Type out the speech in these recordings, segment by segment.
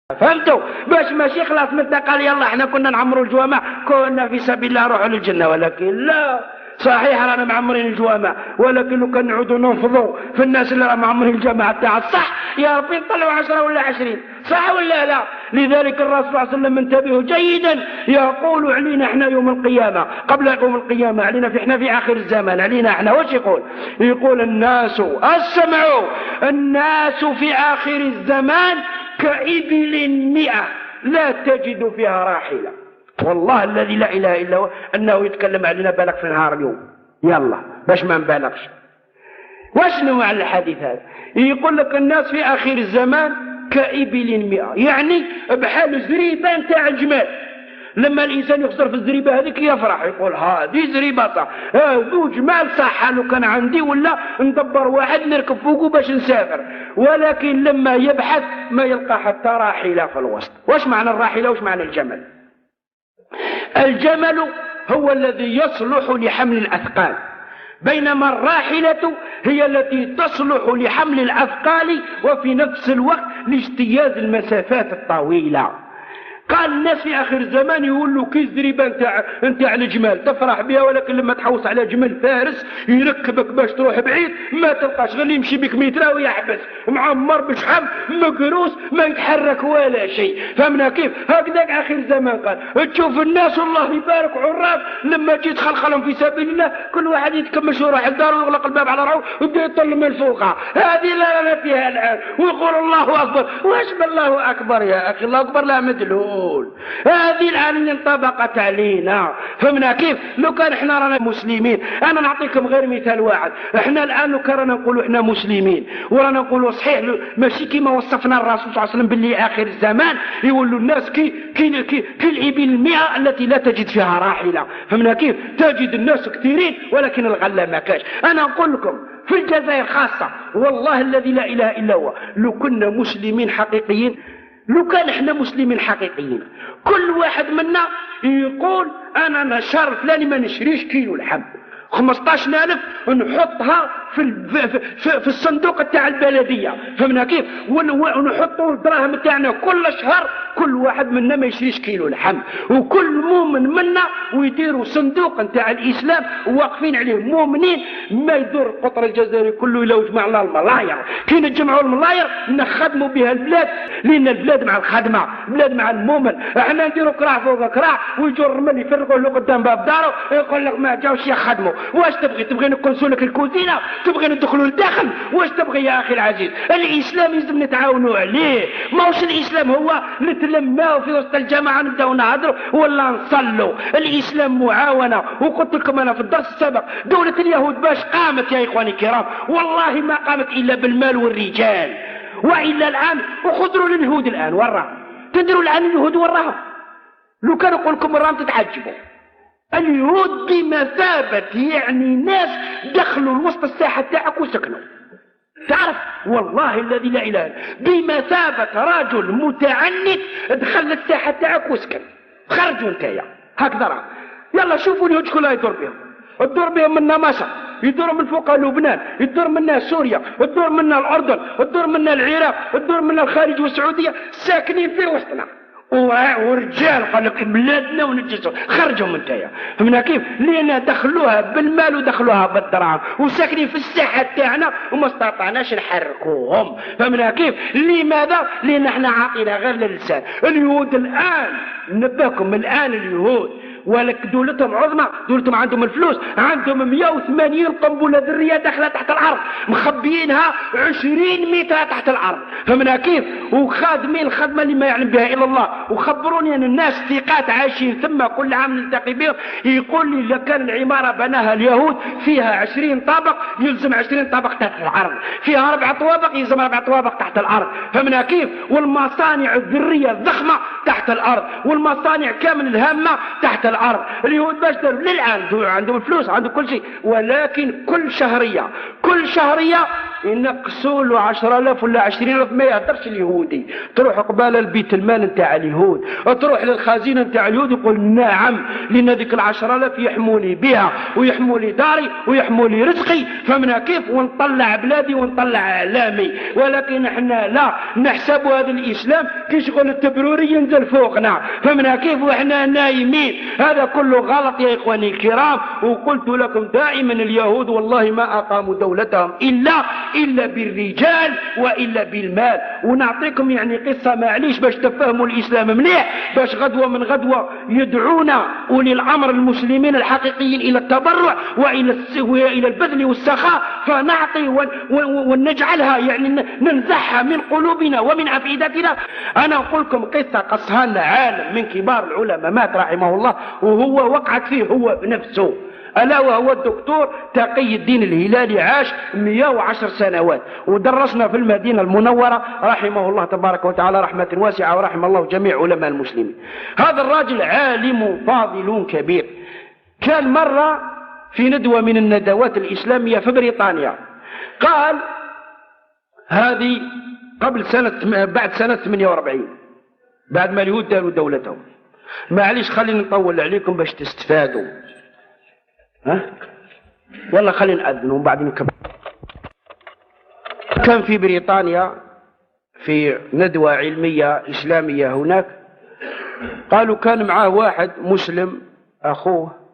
فهمتوا؟ باش ماشي خلاص مثل قال يلا احنا كنا نعمروا الجوامع، كنا في سبيل الله نروحوا للجنه، ولكن لا، صحيح رانا معمرين الجوامع، ولكن لو كان نعودوا ننفضوا في الناس اللي راهم معمرين الجامعه تاع الصح يا ربي نطلعوا 10 ولا 20، صح ولا لا؟ لذلك الرسول صلى الله عليه وسلم انتبهوا جيدا، يقول علينا احنا يوم القيامه، قبل يوم القيامه علينا احنا في اخر الزمان، علينا احنا واش يقول؟ يقول الناس اسمعوا، الناس في اخر الزمان كإبل 100 لا تجد فيها راحلة. والله الذي لا إله إلا هو أنه يتكلم علينا بالغ في نهار اليوم، يلا باش ما نبالغش. واشنو معنى الحديث هذا؟ يقول لك الناس في آخر الزمان كإبل 100، يعني بحال زريبة نتاع الجمال. لما الانسان يخسر في الزريبه هذيك يفرح، يقول هذه زريبه صح، هذو جمال صح، لو كان عندي ولا ندبر واحد نركب فوقه باش نسافر. ولكن لما يبحث ما يلقى حتى راحله في الوسط. واش معنى الراحله؟ واش معنى الجمل؟ الجمل هو الذي يصلح لحمل الاثقال، بينما الراحله هي التي تصلح لحمل الاثقال وفي نفس الوقت لاجتياز المسافات الطويله. قال الناس في اخر الزمان يقولوا كي الزريبه نتاع الجمال تفرح بها، ولكن لما تحوس على جمل فارس يركبك باش تروح بعيد ما تلقاش غير يمشي بك مترا ويحبس، معمر بشحم مكروس ما يتحرك ولا شيء. فهمنا كيف؟ هكذاك اخر الزمان قال تشوف الناس الله يبارك عراف لما تجي تخلخلهم في سبيل الله كل واحد يتكمش ويروح لداره ويغلق الباب على روحه ويبدا يطل من فوقها. هذه لا فيها الان، ويقول الله اكبر. واش بالله اكبر يا اخي؟ الله اكبر لا مدلول. هذه الآن اللي انطبقت علينا. فهمنا كيف؟ لو كان احنا رانا مسلمين، انا نعطيكم غير مثال واحد، احنا الان لو كان رانا نقولوا احنا مسلمين ورانا نقولوا صحيح ماشي كيما وصفنا الرسول صلى الله عليه وسلم باللي اخر الزمان يولوا الناس كي الابل 100 التي لا تجد فيها راحله. فهمنا كيف؟ تجد الناس كثيرين ولكن الغله ما كاش. انا نقول لكم في الجزائر خاصه والله الذي لا اله الا هو، لو كنا مسلمين حقيقيين، لو كان احنا مسلمين حقيقيين كل واحد منا يقول انا نشر فلاني ما نشريش كيلو لحم، 15,000 نحطها في الصندوق تاع البلديه. فهمنا كيف؟ ونحطوا الدراهم تاعنا كل شهر كل واحد منا ما يشريش كيلو لحم، وكل مؤمن منا ويديروا صندوق نتاع الاسلام واقفين عليه مؤمنين. ما يدور القطر الجزائري كله الا وجمعنا الملاير، كي نجمعوا الملاير نخدموا بها البلاد، لان البلاد مع الخدمه، البلاد مع المؤمن. احنا نديروا كراع فوق كراع ويجوا الرمل يفرقوا له قدام باب داره يقول لك ما جاوش يخدموا. واش تبغي نكنسوا لك الكوزينه؟ تبغي ندخلوا للداخل؟ واش تبغي يا اخي العزيز؟ الاسلام لازم نتعاونوا عليه، ماهوش الاسلام هو نتلماو في وسط الجماعه نبداو نهضروا ولا نصلوا. الاسلام معاونه. وقلت لكم انا في الدرس السابق دوله اليهود باش قامت يا اخواني الكرام؟ والله ما قامت الا بالمال والرجال، والا الان وخذوا لليهود الان وراهم، تدروا الان اليهود وراهم. لو كانوا نقول لكم وراهم تتعجبوا. اليهود بمثابة يعني ناس دخلوا لوسط الساحة تاعك وسكنوا، تعرف والله الذي لا اله الا بمثابة رجل متعنت دخل الساحة تاعك وسكن. خرجوا انتيا هكذا راه. يلا شوفوا اليهود شكون يدور بهم. الدور بهم منا مصر، يدور من فوق لبنان، يدور منا سوريا، يدور منا الاردن، يدور منا العراق، يدور منا الخارج والسعودية، ساكنين في وسطنا. ورجال قال لك بلادنا ونجسوا، خرجوا من تايا. فهمنا كيف؟ لان دخلوها بالمال ودخلوها بالدراهم وساكنين في الساحه تاعنا وما استطعناش نحركوهم. فهمنا كيف؟ لماذا؟ لان احنا عاطينا غير للسان. اليهود الان نباكم الان اليهود ولك دولتهم عظمى، دولتهم عندهم الفلوس، عندهم 180 قنبله ذريه داخله تحت الارض، مخبيينها 20 متر تحت الارض. فهمنا كيف؟ وخادمين الخدمه اللي ما يعلم بها الا الله. وخبروني ان الناس ثقات عايشين ثم كل عام نلتقي بهم يقول لي اذا كان العماره بناها اليهود فيها 20 طابق يلزم 20 طابق تحت الارض، فيها 4 طوابق يلزم 4 طوابق تحت الارض. فهمنا كيف؟ والمصانع الذريه الضخمه تحت الارض، والمصانع كامل الهامه تحت الارض. اليهود باش داروا للان عندهم الفلوس عندهم كل شيء، ولكن كل شهريه ينقصوا له 10,000 ولا 20,000 ما يهدرش اليهودي. تروح قبال البيت المال نتاع اليهود، تروح للخزينه نتاع اليهود يقول نعم لان ذيك 10,000 يحموني بها ويحموا لي داري ويحموا لي رزقي، فمنا كيف ونطلع بلادي ونطلع اعلامي. ولكن احنا لا نحسب هذا الاسلام كي شغل التبروري ينزل فوقنا، فمنا كيف واحنا نايمين. هذا كله غلط يا اخواني الكرام. وقلت لكم دائما اليهود والله ما اقاموا دولتهم الا بالرجال والا بالمال. ونعطيكم يعني قصه معليش باش تفهموا الاسلام مليح، باش غدوه من غدوه يدعونا اولي الامر المسلمين الحقيقيين الى التبرع والى البذل والسخاء، فنعطي ونجعلها يعني ننزعها من قلوبنا ومن افئدتنا. انا اقول لكم قصه قصها لنا عالم من كبار العلماء مات رحمه الله، وهو وقعت فيه هو بنفسه، ألا وهو الدكتور تقي الدين الهلالي. عاش 110 سنوات ودرسنا في المدينة المنورة رحمه الله تبارك وتعالى رحمة واسعة، ورحم الله جميع علماء المسلمين. هذا الراجل عالم فاضل كبير. كان مرة في ندوة من الندوات الإسلامية في بريطانيا، قال هذه قبل سنة بعد سنة 48 بعد ما اليهود داروا دولتهم. معليش خليني نطول عليكم باش تستفادوا، يلا خلينا نأذن وبعدين نكمل. كان في بريطانيا في ندوة علمية إسلامية هناك، قالوا كان معاه واحد مسلم أخوه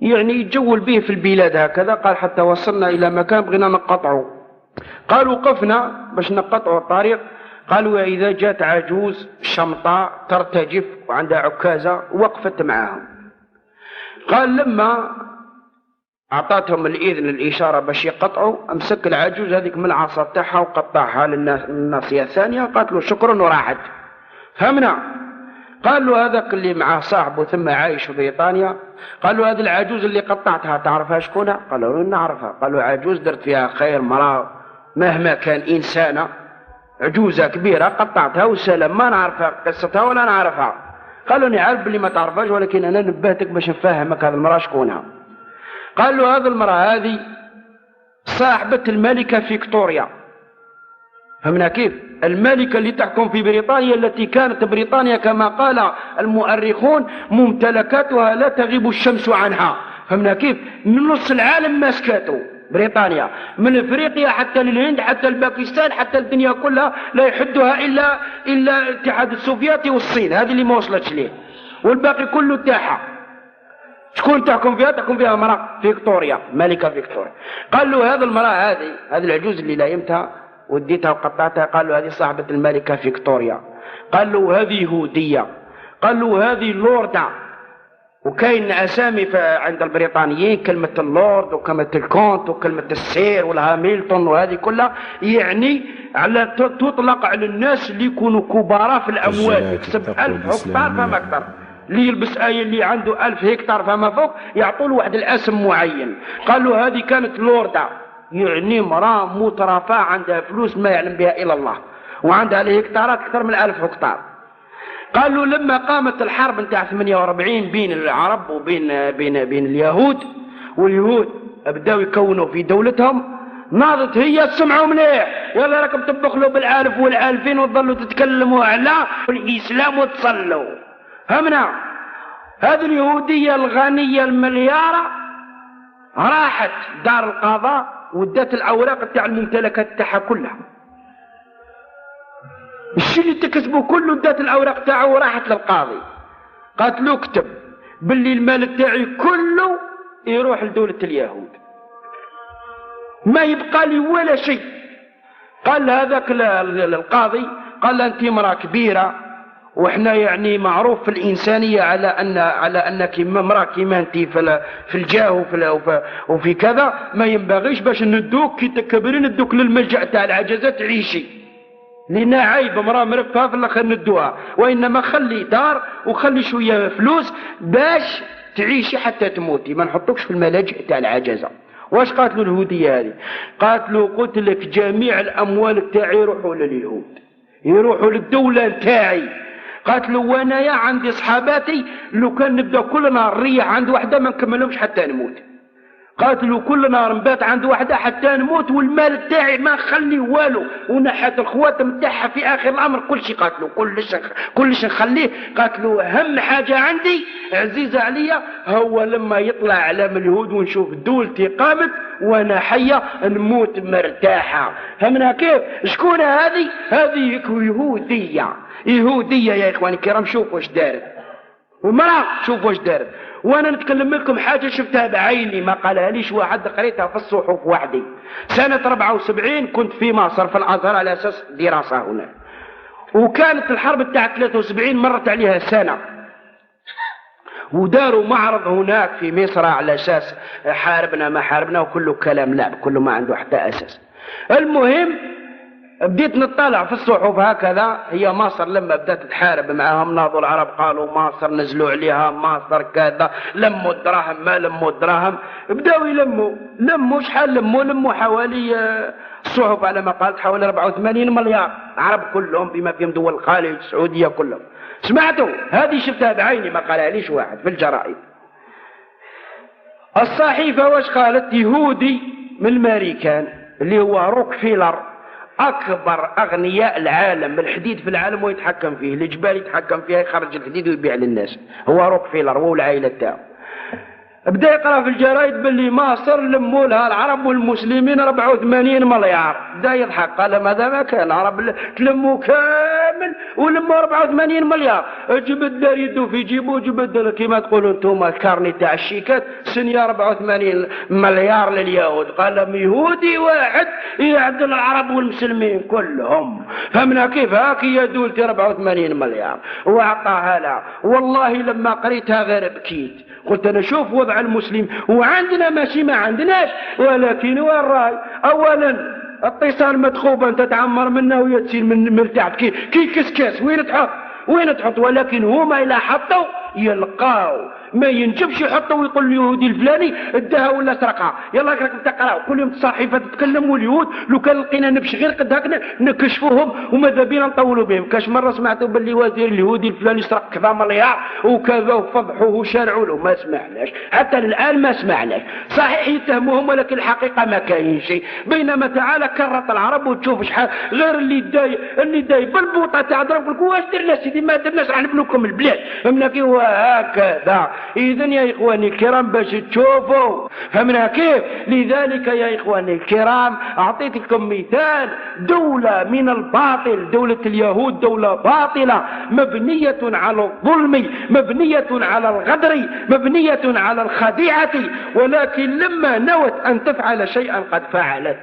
يعني يتجول به في البلاد هكذا. قال حتى وصلنا إلى مكان بغينا نقطعه، قالوا وقفنا باش نقطعوا الطريق. قالوا إذا جات عجوز شمطاء ترتجف وعندها عكازة وقفت معاهم. قال لما أعطتهم الإذن الإشارة باش يقطعوا، أمسك العجوز هذيك من العصا تاعها وقطعها للناصية الثانية. قالت له شكرا وراحت. فهمنا؟ قال له هذاك اللي معاه صاحبه ثم عايش في بريطانيا، قال له هذه العجوز اللي قطعتها تعرفها شكونها؟ قال له نعرفها. قال له عجوز درت فيها خير، مرأة مهما كان إنسانة، عجوزة كبيرة قطعتها وسلام، ما نعرفها قصتها ولا نعرفها. قال له نعرف اللي ما تعرفهاش، ولكن أنا نبهتك باش نفهمك هذه المرأة شكونها. قال له هذه المرأة هذه صاحبة الملكة فيكتوريا. فهمنا كيف؟ الملكة اللي تحكم في بريطانيا، التي كانت بريطانيا كما قال المؤرخون ممتلكاتها لا تغيب الشمس عنها. فهمنا كيف؟ من نص العالم ماسكاته بريطانيا، من افريقيا حتى للهند حتى الباكستان حتى الدنيا كلها لا يحدها الا الاتحاد السوفيتي والصين، هذه اللي ما وصلتش ليه، والباقي كله تاعها. شكون تحكم فيها؟ تحكم فيها امرأة فيكتوريا، ملكة فيكتوريا. قال له هذا المرأة هذه العجوز اللي لايمتها وديتها وقطعتها، قال له هذه صاحبة الملكة فيكتوريا. قال له هذه يهودية. قال له هذه لوردة. وكاين اسامي عند البريطانيين كلمة اللورد وكلمة الكونت وكلمة السير والهاميلتون، وهذه كلها يعني على تطلق على الناس اللي يكونوا كبراء في الاموال، يكسب 1000 هكتار فما اكثر، اللي يلبس اللي عنده 1000 هكتار فما فوق يعطوا له واحد الاسم معين. قال له هذه كانت لوردة، يعني مرأة مترفة عندها فلوس ما يعلم بها الا الله، وعندها الهكتارات اكثر من 1000 هكتار. قال له لما قامت الحرب نتاع 48 بين العرب وبين اليهود، واليهود بداوا يكونوا في دولتهم، ناضت هي سمعوا مليح، يلا راكم تبخلوا بالالف والالفين وتظلوا تتكلموا على الاسلام وتصلوا. همنا هذه اليهوديه الغنيه الملياره راحت دار القضاء ودات الاوراق تاع الممتلكات تاعها كلها، الشيء اللي تكسبه كله ادات الاوراق تاعه وراحت للقاضي. قالت له اكتب باللي المال تاعي كله يروح لدولة اليهود، ما يبقى لي ولا شيء. قال هذاك القاضي قال له انت امرأة كبيرة، واحنا يعني معروف في الانسانية على انك امرأة كيما انت في الجاه وفي كذا، ما ينبغيش باش ندوك كي تكبرين ندوك للملجأ تاع العجزات تعيشي، لأن عيب امرأة مرفهة في الأخير ندوها، وإنما خلي دار وخلي شوية فلوس باش تعيشي حتى تموتي، ما نحطوكش في الملاجئ تاع العجزة. واش قالت له اليهودية هذه؟ قالت له قلت لك جميع الأموال تاعي يروحوا لليهود، يروحوا للدولة تاعي. قالت له وأنا عندي صحاباتي لو كان نبدا كل نهار ريح عند واحدة ما نكملهمش حتى نموت. قالت له كل نهار نبات عند وحده حتى نموت والمال تاعي ما نخلي والو، ونحت الخواتم تاعها في اخر الامر كل شيء. قالت له كلش نخليه. قالت له اهم حاجه عندي عزيزه عليا هو لما يطلع علم اليهود ونشوف دولتي قامت وانا حيه نموت مرتاحه. فهمنا كيف؟ شكون هذه يهوديه يا اخواني الكرام. شوفوا واش دارت ومرأة، شوفوا واش دارت. وانا نتكلم لكم حاجه شفتها بعيني ما قالها ليش واحد، قريتها في الصحف وحدي. سنه 74 كنت في مصر في الازهر على اساس دراسه هنا، وكانت الحرب تاع 73 مرت عليها سنه، وداروا معرض هناك في مصر على اساس حاربنا ما حاربنا وكله كلام لعب، كله ما عنده حتى اساس. المهم بديت نطلع في الصحف هكذا. هي مصر لما بدأت تحارب معهم ناضوا العرب قالوا مصر نزلوا عليها مصر كذا، لموا الدراهم ما لموا الدراهم، بداوا يلموا شحال لموا حوالي الصحف على ما قالت حوالي 84 مليار عرب كلهم بما فيهم دول الخليج السعودية كلهم. سمعتوا هذه شفتها بعيني ما قالها ليش واحد في الجرائد. الصحيفة واش قالت؟ يهودي من الامريكان اللي هو روكفيلر أكبر أغنياء العالم، الحديد في العالم ويتحكم فيه، الجبال يتحكم فيها، يخرج الحديد ويبيع للناس، هو روكفيلر هو والعائلة تاعو. بدأ يقرأ في الجرايد باللي مصر لموا لها العرب والمسلمين 84 مليار. بدأ يضحك قال ماذا ما كان العرب تلموا كامل ولموا 84 مليار. جبد دار يدو في جيبو، جبد كما تقولوا انتم الكارني تاع الشيكات سنية 84 مليار لليهود. قال يهودي واحد يعدل العرب والمسلمين كلهم. فهمنا كيف؟ هاك هي دولتي 84 مليار واعطاها لها. والله لما قريتها غير بكيت، قلت انا شوف وضع المسلم وعندنا ماشي ما عندناش، ولكن وين راي؟ اولا اتصال مدخوبه انت تعمر منه ويتسيل من تحت كي كسكاس وين تحط ولكن هما الى حطوا يلقاو ما ينجبش يحطوا ويقول اليهودي الفلاني اداها ولا سرقها. يلا راكم تقراو كل يوم الصحيفه تتكلم، واليهود لو كان لقينا نبش غير قد هكذا نكشفوهم وماذا بينا نطولوا بهم. كاش مره سمعتوا باللي وزير اليهودي الفلاني سرق كذا مليار وكذا وفضحوه وشارعوا له، ما سمعناش حتى الان ما سمعناش. صحيح يتهموهم ولكن الحقيقه ما كاين شيء. بينما تعالى كرت العرب وتشوف شحال غير اللي داي بالبوطه تاع ضرب لك واش درنا سيدي ما درناش راح نبنوكم البلاد. فهمنا كيف؟ وهكذا. إذن يا إخواني الكرام باش تشوفوا فهمنا كيف. لذلك يا إخواني الكرام أعطيتكم مثال دولة من الباطل، دولة اليهود دولة باطلة مبنية على الظلم، مبنية على الغدر، مبنية على الخديعة، ولكن لما نوت أن تفعل شيئا قد فعلت.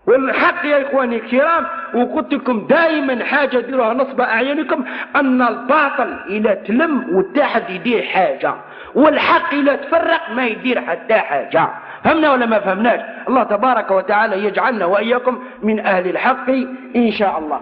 والحق يا إخواني الكرام وقلت لكم دائما حاجة ديروها نصب أعينكم، أن الباطل إلى تلم واتحد يدير حاجة، والحق إلى تفرق ما يدير حتى حاجة. فهمنا ولا ما فهمناش؟ الله تبارك وتعالى يجعلنا وإياكم من أهل الحق إن شاء الله.